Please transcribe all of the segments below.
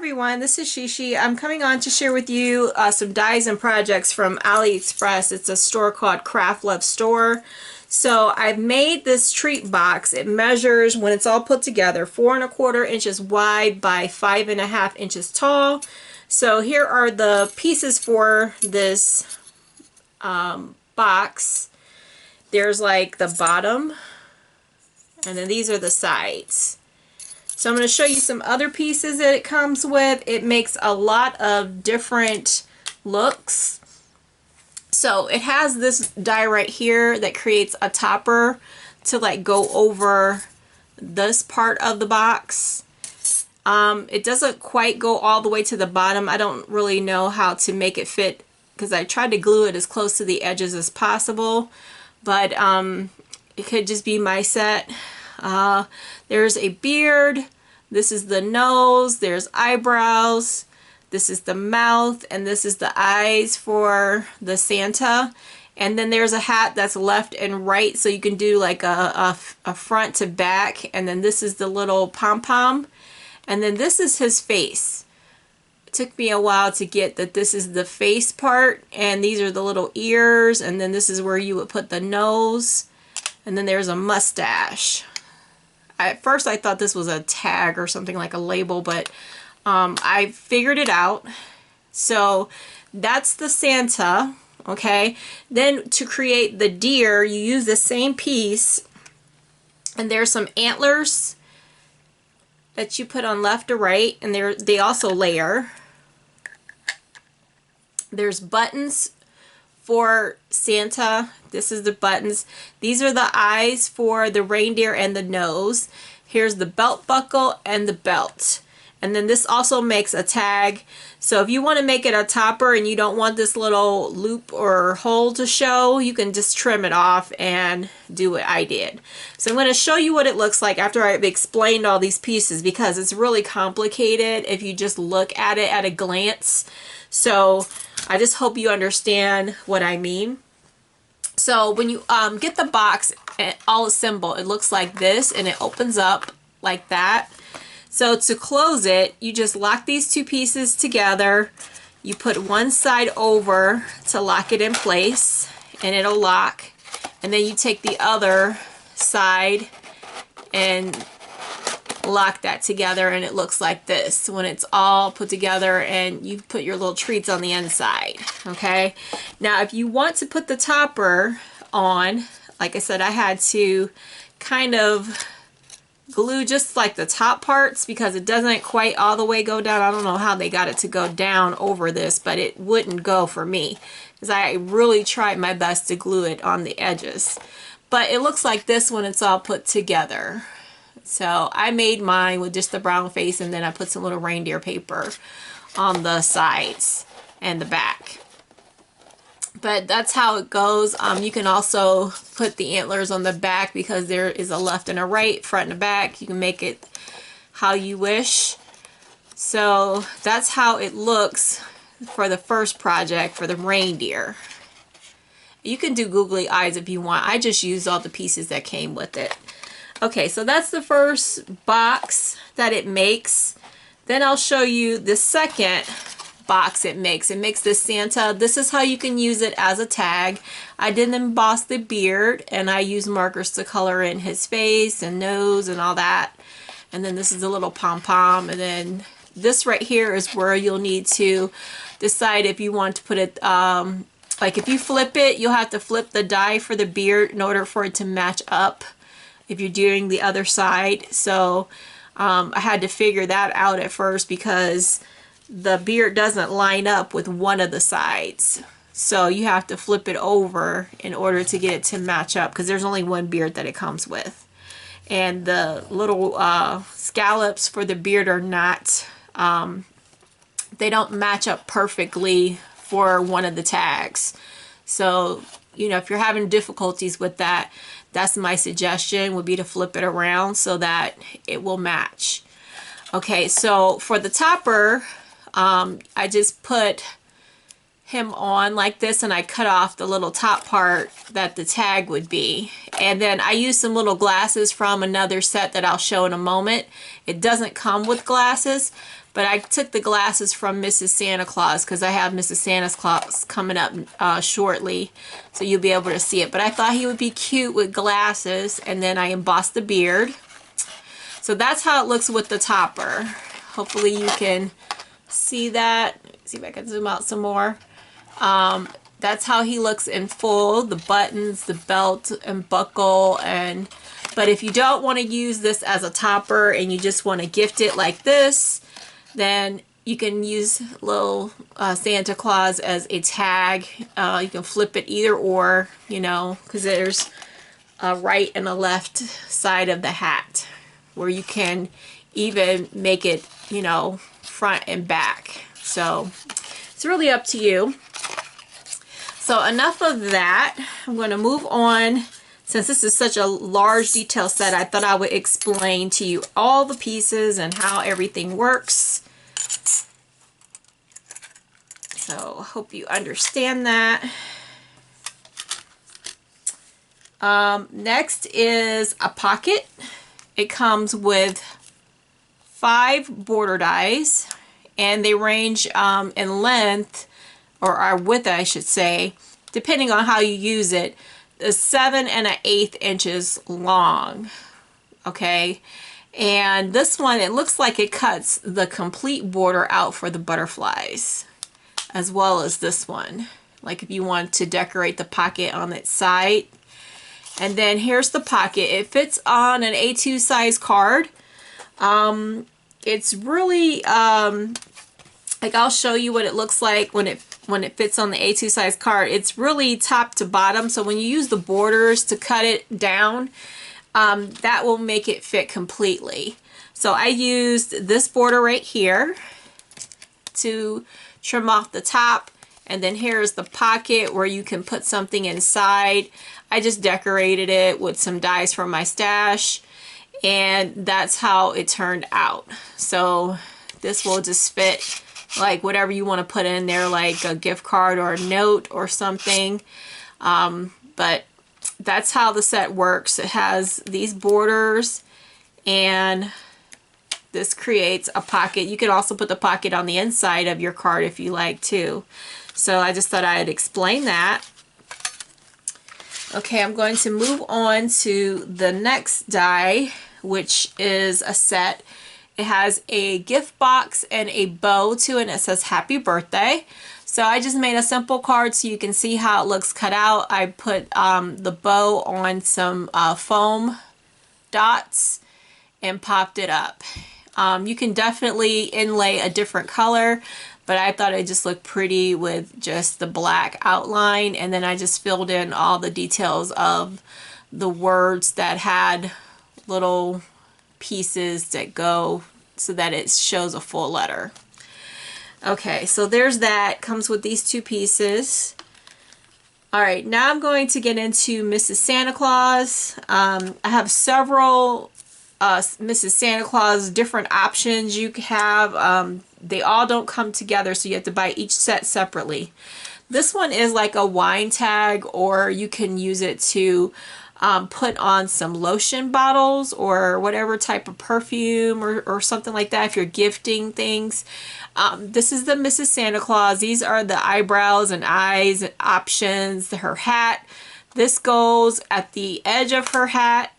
everyone, this is SheShe. I'm coming on to share with you some dies and projects from Aliexpress. It's a store called Craft Love Store. So I've made this treat box. It measures, when it's all put together, 4¼ inches wide by 5½ inches tall. So here are the pieces for this box. There's like the bottom, and then these are the sides. So I'm going to show you some other pieces that it comes with. It makes a lot of different looks. So it has this die right here that creates a topper to like go over this part of the box. It doesn't quite go all the way to the bottom. I don't really know how to make it fit because I tried to glue it as close to the edges as possible. But it could just be my set. There's a beard, this is the nose, there's eyebrows, this is the mouth, and this is the eyes for the Santa. And then there's a hat that's left and right, so you can do like a front to back. And then this is the little pom-pom. And then this is his face. It took me a while to get that this is the face part, and these are the little ears, and then this is where you would put the nose. And then there's a mustache. At first I thought this was a tag or something like a label, but I figured it out. So that's the Santa, okay? Then to create the deer, you use the same piece, and there's some antlers that you put on left or right, and they also layer. There's buttons for Santa. This is the buttons. These are the eyes for the reindeer and the nose. Here's the belt buckle and the belt. And then this also makes a tag. So if you want to make it a topper and you don't want this little loop or hole to show, you can just trim it off and do what I did. So I'm going to show you what it looks like after I've explained all these pieces, because it's really complicated if you just look at it at a glance. So I just hope you understand what I mean. So when you get the box all assembled, it looks like this, and it opens up like that. So to close it, you just lock these two pieces together. You put one side over to lock it in place, and it'll lock. And then you take the other side and lock that together, and it looks like this when it's all put together, and you put your little treats on the inside. Okay, now if you want to put the topper on, like I said, I had to kind of glue just like the top parts because it doesn't quite all the way go down. I don't know how they got it to go down over this, but it wouldn't go for me because I really tried my best to glue it on the edges. But it looks like this when it's all put together. So I made mine with just the brown face, and then I put some little reindeer paper on the sides and the back. But that's how it goes. You can also put the antlers on the back because there is a left and a right, front and a back. You can make it how you wish. So that's how it looks for the first project for the reindeer. You can do googly eyes if you want. I just used all the pieces that came with it. Okay, so that's the first box that it makes. Then I'll show you the second box it makes. It makes this Santa. This is how you can use it as a tag. I didn't emboss the beard, and I used markers to color in his face and nose and all that. And then this is a little pom-pom, and then this right here is where you'll need to decide if you want to put it, like if you flip it, you'll have to flip the die for the beard in order for it to match up if you're doing the other side. So I had to figure that out at first because the beard doesn't line up with one of the sides. So you have to flip it over in order to get it to match up, because there's only one beard that it comes with. And the little scallops for the beard are not, they don't match up perfectly for one of the tags. So, you know, if you're having difficulties with that, that's my suggestion, would be to flip it around so that it will match. Okay, so for the topper, I just put him on like this, and I cut off the little top part that the tag would be. And then I used some little glasses from another set that I'll show in a moment. It doesn't come with glasses, but I took the glasses from Mrs. Santa Claus because I have Mrs. Santa Claus coming up shortly, so you'll be able to see it. But I thought he would be cute with glasses, and then I embossed the beard. So that's how it looks with the topper. Hopefully you can see that. See if I can zoom out some more. That's how he looks in full, the buttons, the belt and buckle. But if you don't want to use this as a topper and you just want to gift it like this, then you can use little Santa Claus as a tag. You can flip it either or, you know, because there's a right and a left side of the hat where you can even make it, you know, front and back. So it's really up to you. So enough of that. I'm going to move on. Since this is such a large detail set, I thought I would explain to you all the pieces and how everything works. So I hope you understand that. Next is a pocket. It comes with 5 border dies, and they range in length, or width I should say, depending on how you use it, is 7 1/8 inches long. Okay, and this one, it looks like it cuts the complete border out for the butterflies, as well as this one, like if you want to decorate the pocket on its side. And then here's the pocket. It fits on an A2 size card. It's really like, I'll show you what it looks like when it fits on the A2 size card. It's really top to bottom, so when you use the borders to cut it down, that will make it fit completely. So I used this border right here to trim off the top, and then here's the pocket where you can put something inside. I just decorated it with some dies from my stash, and that's how it turned out. So this will just fit like whatever you want to put in there, like a gift card or a note or something. But that's how the set works. It has these borders, and this creates a pocket. You can also put the pocket on the inside of your card if you like to. So I just thought I'd explain that. Okay, I'm going to move on to the next die, which is a set. It has a gift box and a bow to it, and it says happy birthday. So I just made a simple card so you can see how it looks cut out. I put the bow on some foam dots and popped it up. You can definitely inlay a different color, but I thought it just looked pretty with just the black outline, and then I just filled in all the details of the words that had little pieces that go so that it shows a full letter. Okay, so there's that. Comes with these 2 pieces. Alright, now I'm going to get into Mrs. Santa Claus. I have several Mrs. Santa Claus different options you have. They all don't come together, so you have to buy each set separately. This one is like a wine tag, or you can use it to put on some lotion bottles or whatever type of perfume or something like that if you're gifting things. This is the Mrs. Santa Claus. These are the eyebrows and eyes and options. Her hat. This goes at the edge of her hat.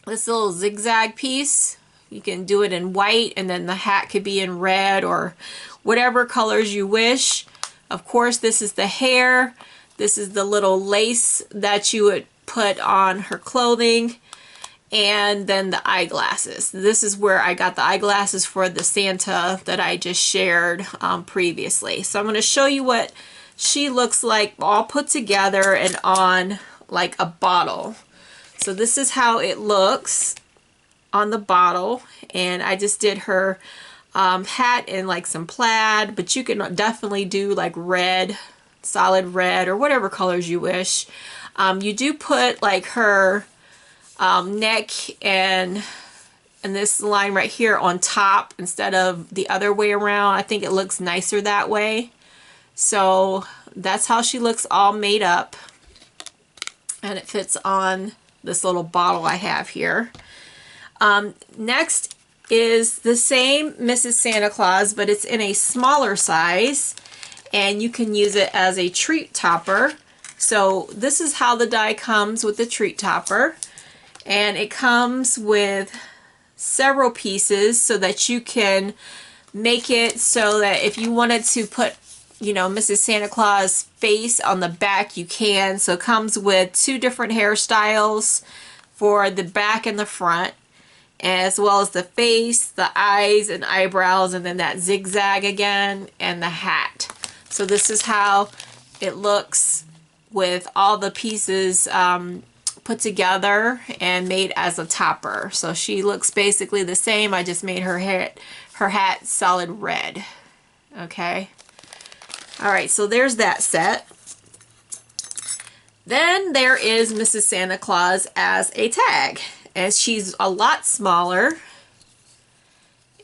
This little zigzag piece. You can do it in white, and then the hat could be in red or whatever colors you wish. Of course, this is the hair. This is the little lace that you would put on her clothing, and then the eyeglasses. This is where I got the eyeglasses for the Santa that I just shared previously. So I'm going to show you what she looks like all put together and on like a bottle. So this is how it looks on the bottle, and I just did her hat in like some plaid, but you can definitely do like red, solid red, or whatever colors you wish. You do put like her neck and this line right here on top instead of the other way around. I think it looks nicer that way. So that's how she looks all made up, and it fits on this little bottle I have here. Next is the same Mrs. Santa Claus, but it's in a smaller size, and you can use it as a treat topper. So this is how the die comes with the treat topper, and it comes with several pieces so that you can make it so that if you wanted to put, you know, Mrs. Santa Claus face on the back, you can. So it comes with 2 different hairstyles for the back and the front, as well as the face, the eyes and eyebrows, and then that zigzag again, and the hat. So this is how it looks with all the pieces put together and made as a topper. So she looks basically the same. I just made her hat solid red. Okay. All right, so there's that set. Then there is Mrs. Santa Claus as a tag, and she's a lot smaller,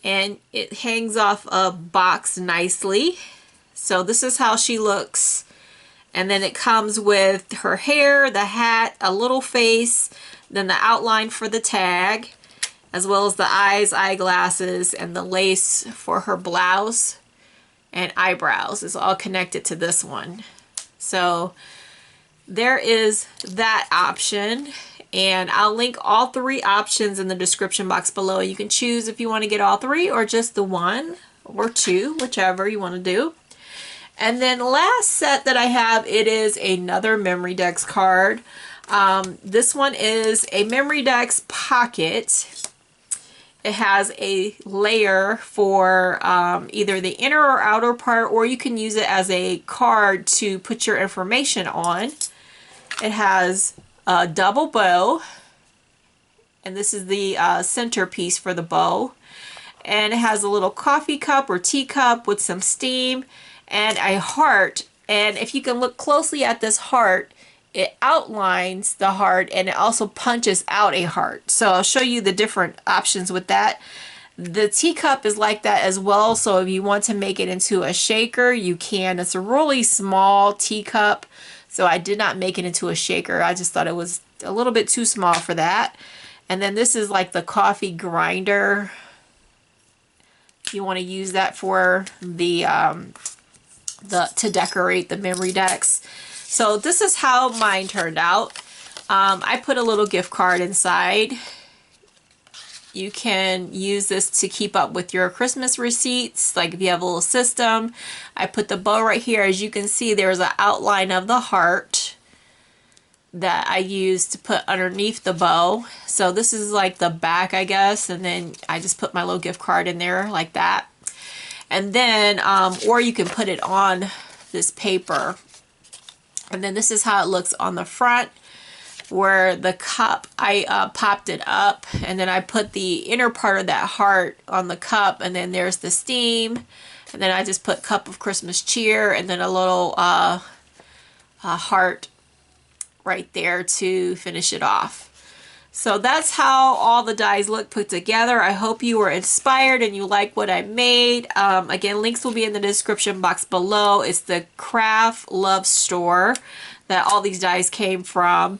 and it hangs off a box nicely. So this is how she looks, and then it comes with her hair, the hat, a little face, then the outline for the tag, as well as the eyes, eyeglasses, and the lace for her blouse and eyebrows is all connected to this one. So there is that option, and I'll link all 3 options in the description box below. You can choose if you want to get all 3 or just the 1 or 2, whichever you want to do. And then last set that I have, it is another Memory Decks card. This one is a Memory Decks pocket. It has a layer for either the inner or outer part, or you can use it as a card to put your information on. It has a double bow, and this is the centerpiece for the bow. And it has a little coffee cup or teacup with some steam and a heart. And if you can look closely at this heart, it outlines the heart, and it also punches out a heart. So I'll show you the different options with that. The teacup is like that as well, so if you want to make it into a shaker, you can. It's a really small teacup, so I did not make it into a shaker. I just thought it was a little bit too small for that. And then this is like the coffee grinder. You want to use that for the to decorate the Memory Decks. So this is how mine turned out. I put a little gift card inside. You can use this to keep up with your Christmas receipts, like if you have a little system. I put the bow right here. As you can see, there's an outline of the heart that I used to put underneath the bow. So this is like the back, I guess, and then I just put my little gift card in there like that. And then, or you can put it on this paper. And then this is how it looks on the front, where the cup, I popped it up, and then I put the inner part of that heart on the cup, and then there's the steam, and then I just put cup of Christmas cheer, and then a little heart right there to finish it off. So that's how all the dies look put together. I hope you were inspired and you like what I made. Again, links will be in the description box below. It's the Craft Love store that all these dies came from.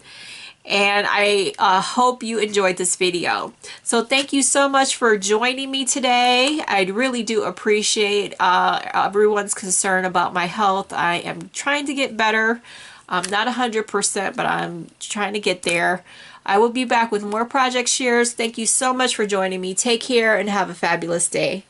And I hope you enjoyed this video. So thank you so much for joining me today. I really do appreciate everyone's concern about my health. I am trying to get better. I'm not 100%, but I'm trying to get there. I will be back with more project shares. Thank you so much for joining me. Take care and have a fabulous day.